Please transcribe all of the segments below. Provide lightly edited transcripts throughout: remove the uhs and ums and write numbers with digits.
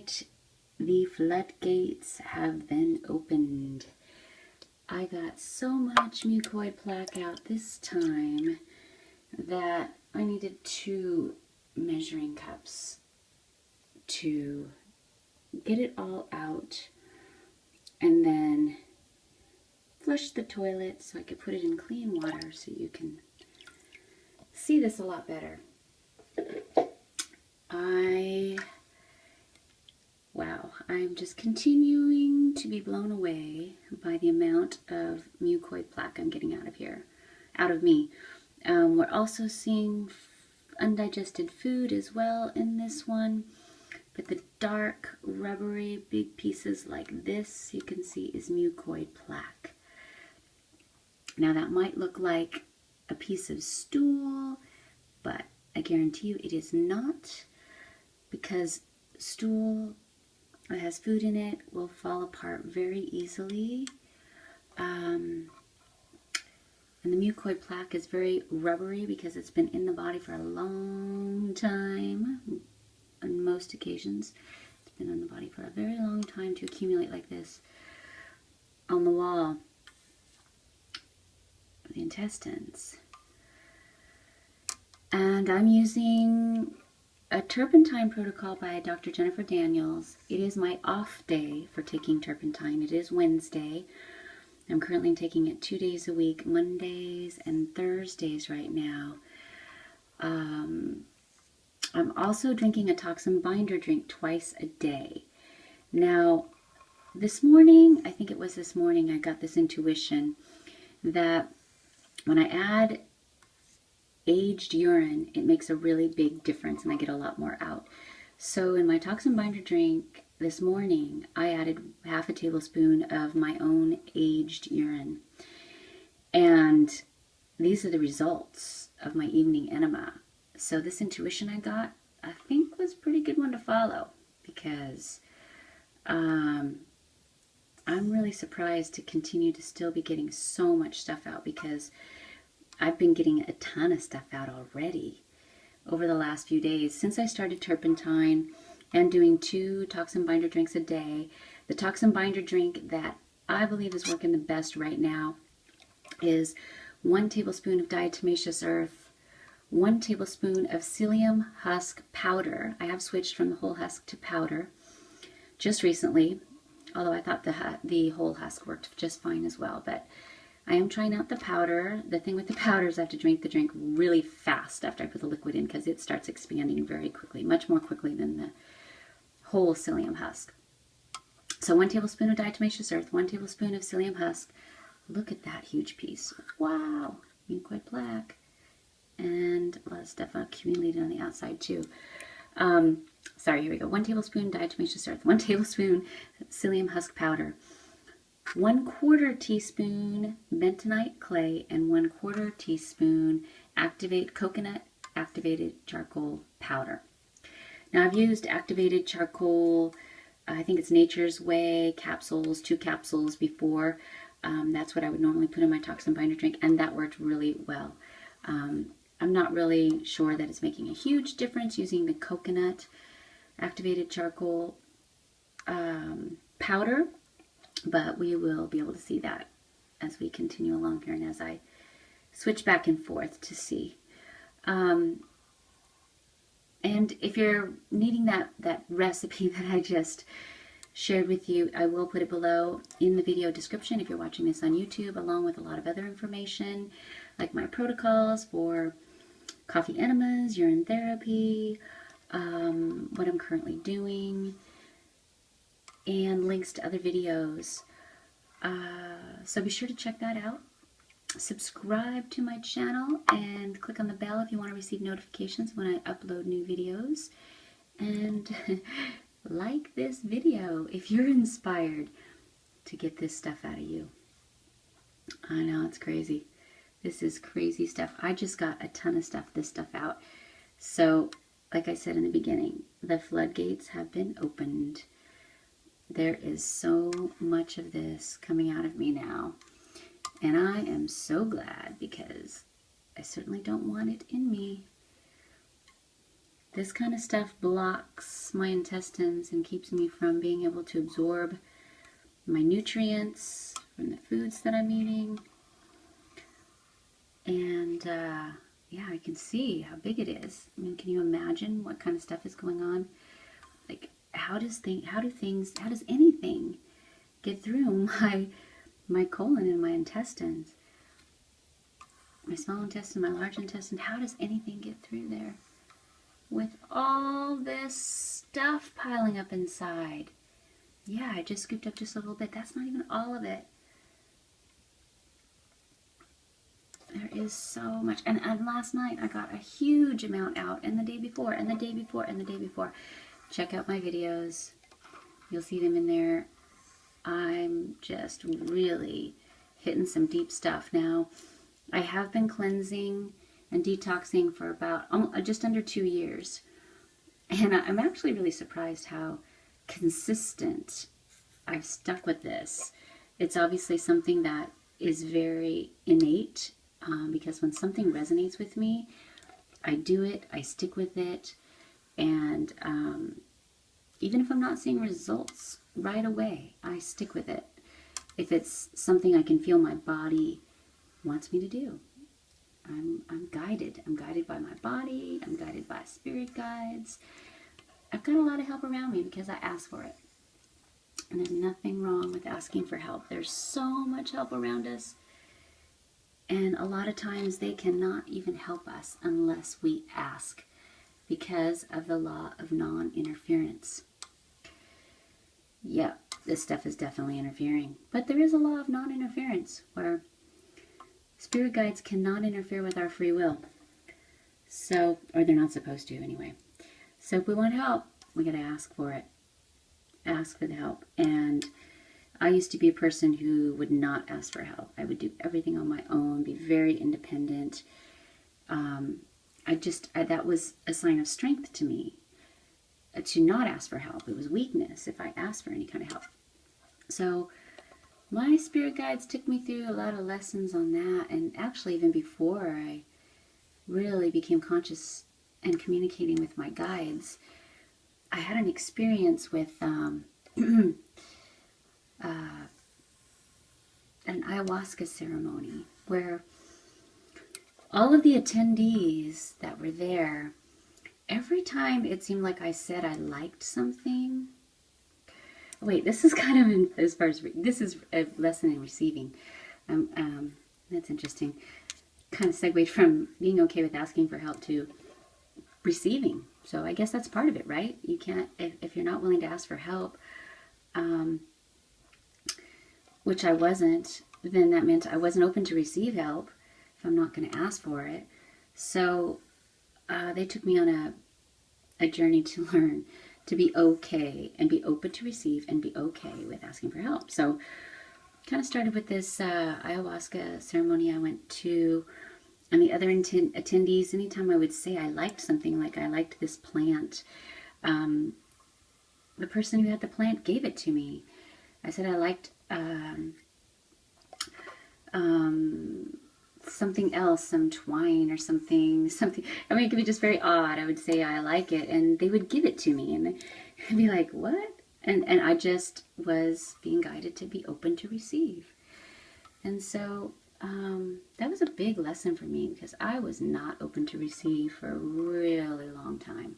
right, the floodgates have been opened. I got so much mucoid plaque out this time that I needed 2 measuring cups to get it all out and then flush the toilet so I could put it in clean water so you can see this a lot better. Wow, I'm just continuing to be blown away by the amount of mucoid plaque I'm getting out of me. We're also seeing undigested food as well in this one, but the dark, rubbery, big pieces like this, you can see, is mucoid plaque. Now that might look like a piece of stool, but I guarantee you it is not, because stool that has food in it will fall apart very easily. And the mucoid plaque is very rubbery because it's been in the body for a long time. On most occasions, it's been in the body for a very long time to accumulate like this on the wall of the intestines. And I'm using a turpentine protocol by Dr. Jennifer Daniels. It is my off day for taking turpentine. It is Wednesday. I'm currently taking it 2 days a week, Mondays and Thursdays right now. I'm also drinking a toxin binder drink twice a day. Now, this morning, I think it was this morning, I got this intuition that when I add aged urine, it makes a really big difference and I get a lot more out. So in my toxin binder drink this morning, I added half a tablespoon of my own aged urine. And these are the results of my evening enema. So this intuition I got, I think, was a pretty good one to follow, because I'm really surprised to continue to still be getting so much stuff out, because I've been getting a ton of stuff out already over the last few days since I started turpentine and doing 2 toxin binder drinks a day. The toxin binder drink that I believe is working the best right now is 1 tablespoon of diatomaceous earth, 1 tablespoon of psyllium husk powder. I have switched from the whole husk to powder just recently, although I thought the whole husk worked just fine as well. But I am trying out the powder. The thing with the powder is I have to drink the drink really fast after I put the liquid in, because it starts expanding very quickly, much more quickly than the whole psyllium husk. So 1 tablespoon of diatomaceous earth, 1 tablespoon of psyllium husk. Look at that huge piece. Wow, mucoid plaque. And a lot of stuff accumulated on the outside too. Sorry, here we go. 1 tablespoon diatomaceous earth, 1 tablespoon psyllium husk powder, 1/4 teaspoon bentonite clay, and 1/4 teaspoon coconut activated charcoal powder. Now I've used activated charcoal, I think it's Nature's Way capsules, 2 capsules before. That's what I would normally put in my toxin binder drink, and that worked really well. I'm not really sure that it's making a huge difference using the coconut activated charcoal powder, but we will be able to see that as we continue along here and as I switch back and forth to see. And if you're needing that recipe that I just shared with you, I will put it below in the video description if you're watching this on YouTube, along with a lot of other information like my protocols for coffee enemas, urine therapy, what I'm currently doing, and links to other videos. So be sure to check that out. Subscribe to my channel and click on the bell if you want to receive notifications when I upload new videos. And like this video if you're inspired to get this stuff out of you. I know, it's crazy. This is crazy stuff. I just got a ton of this stuff out. So, like I said in the beginning, the floodgates have been opened. There is so much of this coming out of me now. And I am so glad, because I certainly don't want it in me. This kind of stuff blocks my intestines and keeps me from being able to absorb my nutrients from the foods that I'm eating. And yeah, I can see how big it is. I mean, can you imagine what kind of stuff is going on? Like, how does anything get through my colon and my intestines? My small intestine, my large intestine, how does anything get through there? With all this stuff piling up inside. Yeah, I just scooped up just a little bit. That's not even all of it. There is so much. And last night I got a huge amount out, and the day before, and the day before, and the day before. Check out my videos. You'll see them in there. I'm just really hitting some deep stuff now. I have been cleansing and detoxing for about just under 2 years. And I'm actually really surprised how consistent I've stuck with this. It's obviously something that is very innate, because when something resonates with me, I do it, I stick with it, and even if I'm not seeing results right away, I stick with it. If it's something I can feel my body wants me to do. I'm guided. I'm guided by my body. I'm guided by spirit guides. I've got a lot of help around me because I ask for it. And there's nothing wrong with asking for help. There's so much help around us. And a lot of times they cannot even help us unless we ask, because of the law of non-interference. Yep, this stuff is definitely interfering. But there is a law of non-interference where spirit guides cannot interfere with our free will. So, or they're not supposed to anyway. So if we want help, we got to ask for it. Ask for the help. And I used to be a person who would not ask for help. I would do everything on my own, be very independent. That was a sign of strength to me, to not ask for help. It was weakness if I asked for any kind of help. So my spirit guides took me through a lot of lessons on that, and actually even before I really became conscious and communicating with my guides, I had an experience with an ayahuasca ceremony where all of the attendees that were there, every time it seemed like I said I liked something. Wait, this is kind of as far as this is a lesson in receiving. That's interesting. Kind of segued from being okay with asking for help to receiving. So I guess that's part of it, right? You can't, if you're not willing to ask for help, which I wasn't, then that meant I wasn't open to receive help if I'm not going to ask for it. So they took me on a journey to learn to be okay and be open to receive and be okay with asking for help. So kind of started with this ayahuasca ceremony I went to, and the other attendees, anytime I would say I liked something, like I liked this plant, the person who had the plant gave it to me. I said I liked something else, some twine or something. I mean, it could be just very odd. I would say I like it, and they would give it to me, and I'd be like, what? And I just was being guided to be open to receive. And so that was a big lesson for me, because I was not open to receive for a really long time.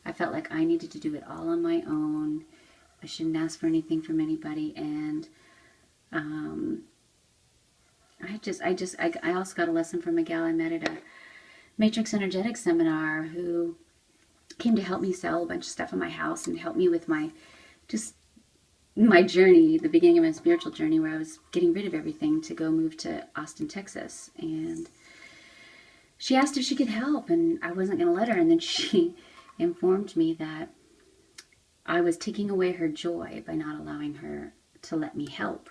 I felt like I needed to do it all on my own. I shouldn't ask for anything from anybody, and I also got a lesson from a gal I met at a Matrix Energetics seminar who came to help me sell a bunch of stuff in my house and help me with my journey, the beginning of my spiritual journey, where I was getting rid of everything to go move to Austin, Texas. And she asked if she could help, and I wasn't going to let her. And then she informed me that I was taking away her joy by not allowing her to let me help.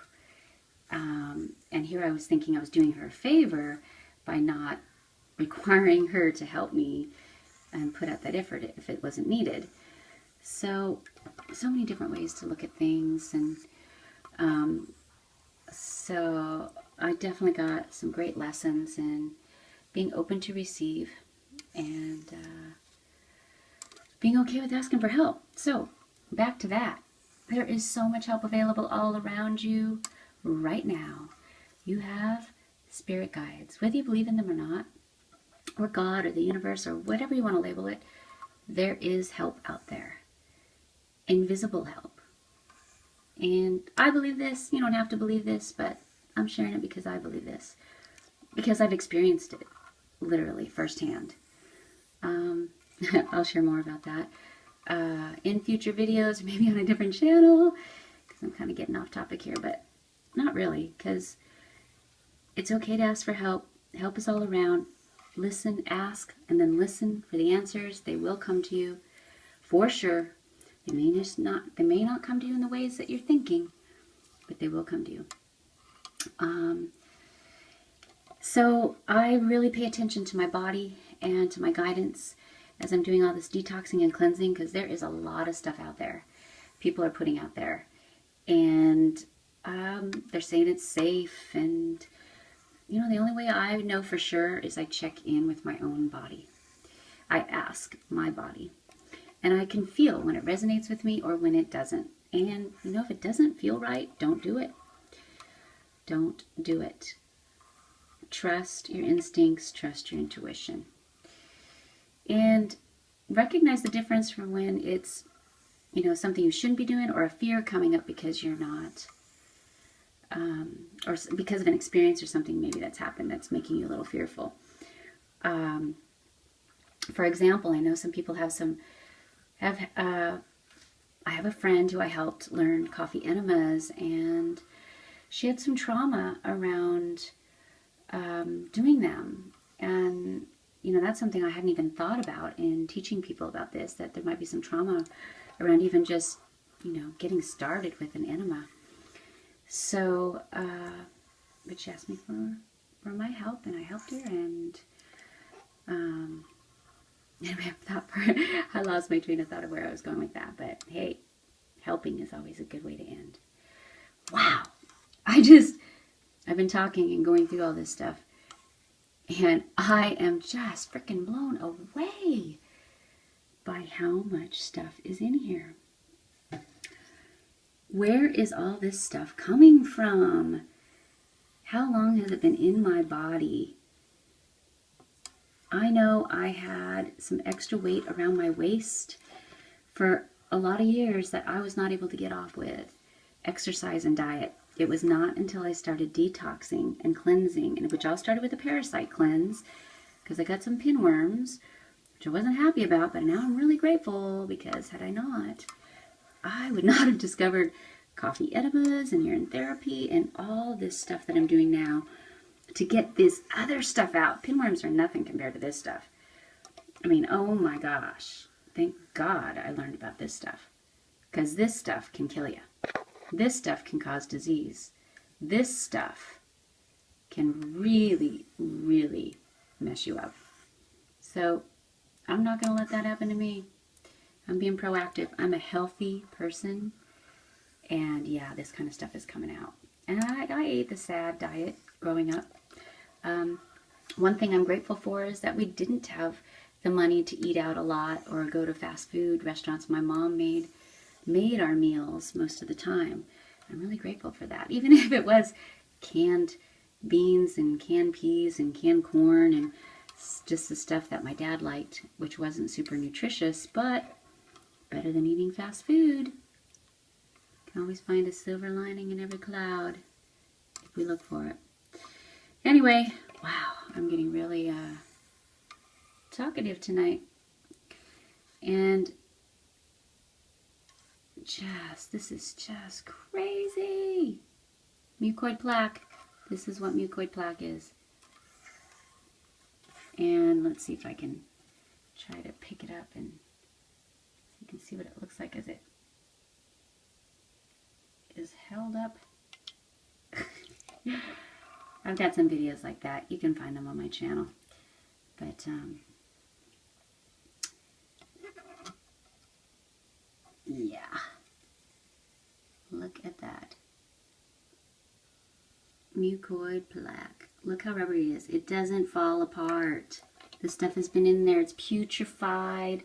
And here I was thinking I was doing her a favor by not requiring her to help me and put out that effort if it wasn't needed. So many different ways to look at things. And so I definitely got some great lessons in being open to receive and being okay with asking for help. So back to that. There is so much help available all around you right now. You have spirit guides, whether you believe in them or not, or God or the universe or whatever you want to label it. There is help out there. Invisible help. And I believe this. You don't have to believe this, but I'm sharing it because I believe this. Because I've experienced it, literally, firsthand. I'll share more about that in future videos, maybe on a different channel, because I'm kind of getting off topic here, but not really, because it's okay to ask for help. Help is all around. Listen, ask, and then listen for the answers. They will come to you, for sure. They may not come to you in the ways that you're thinking, but they will come to you. So I really pay attention to my body and to my guidance as I'm doing all this detoxing and cleansing, because there is a lot of stuff out there people are putting out there, and they're saying it's safe, and you know, the only way I know for sure is I check in with my own body. I ask my body, and I can feel when it resonates with me or when it doesn't. And you know, if it doesn't feel right, don't do it. Don't do it. Trust your instincts, trust your intuition. And recognize the difference from when it's, you know, something you shouldn't be doing, or a fear coming up because you're not, or because of an experience or something maybe that's happened that's making you a little fearful. For example, I know some people I have a friend who I helped learn coffee enemas, and she had some trauma around doing them. And you know, that's something I hadn't even thought about in teaching people about this, that there might be some trauma around even just, you know, getting started with an enema. So, but she asked me for my help, and I helped her, and I lost my train of thought of where I was going with that, but hey, helping is always a good way to end. Wow. I've been talking and going through all this stuff, and I am just freaking blown away by how much stuff is in here. Where is all this stuff coming from? How long has it been in my body? I know I had some extra weight around my waist for a lot of years that I was not able to get off with exercise and diet. It was not until I started detoxing and cleansing, and which all started with a parasite cleanse, because I got some pinworms, which I wasn't happy about, but now I'm really grateful, because had I not, I would not have discovered coffee enemas and urine therapy and all this stuff that I'm doing now to get this other stuff out. Pinworms are nothing compared to this stuff. I mean, oh my gosh. Thank God I learned about this stuff, because this stuff can kill you. This stuff can cause disease. This stuff can really, really mess you up. So I'm not going to let that happen to me. I'm being proactive. I'm a healthy person. And yeah, this kind of stuff is coming out. And I ate the sad diet growing up. One thing I'm grateful for is that we didn't have the money to eat out a lot or go to fast food restaurants. My mom made our meals most of the time. I'm really grateful for that. Even if it was canned beans and canned peas and canned corn and just the stuff that my dad liked, which wasn't super nutritious, but better than eating fast food. Can always find a silver lining in every cloud if we look for it. Anyway, wow, I'm getting really talkative tonight. And this is just crazy. Mucoid plaque. This is what mucoid plaque is. And let's see if I can try to pick it up and so you can see what it looks like as it is held up. I've got some videos like that. You can find them on my channel. But yeah. Look at that. Mucoid plaque. Look how rubbery it is. It doesn't fall apart. The stuff has been in there. It's putrefied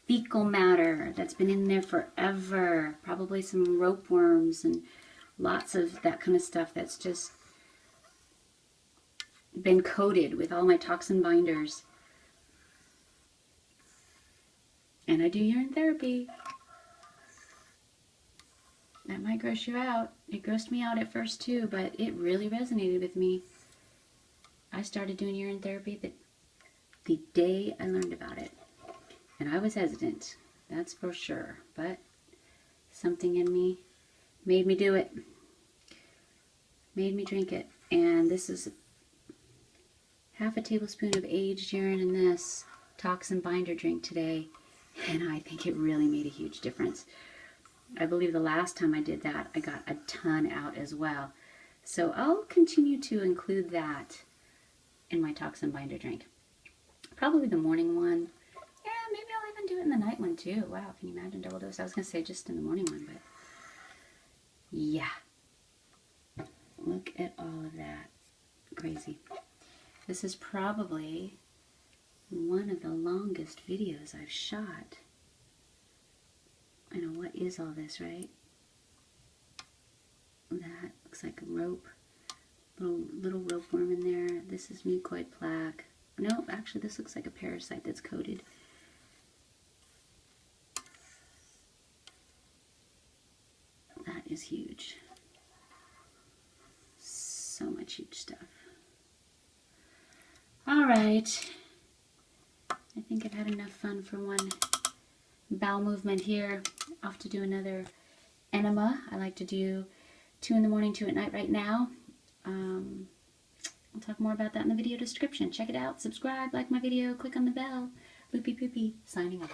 fecal matter that's been in there forever. Probably some rope worms and lots of that kind of stuff that's just been coated with all my toxin binders. And I do urine therapy. That might gross you out. It grossed me out at first too, but it really resonated with me. I started doing urine therapy the day I learned about it. And I was hesitant, that's for sure. But something in me made me do it. Made me drink it. And this is half a tablespoon of aged urine in this toxin binder drink today. And I think it really made a huge difference. I believe the last time I did that, I got a ton out as well. So I'll continue to include that in my toxin binder drink. Probably the morning one. Yeah, maybe I'll even do it in the night one too. Wow, can you imagine double dose? I was going to say just in the morning one, but yeah. Look at all of that. Crazy. This is probably one of the longest videos I've shot. I know, what is all this, right? That looks like a rope. Little rope worm in there. This is mucoid plaque. No, actually this looks like a parasite that's coated. That is huge. So much huge stuff. Alright. I think I've had enough fun for one bowel movement here. Off to do another enema. I like to do 2 in the morning, 2 at night right now. I'll talk more about that in the video description. Check it out, subscribe, like my video, click on the bell. Loopy Poopy, signing off.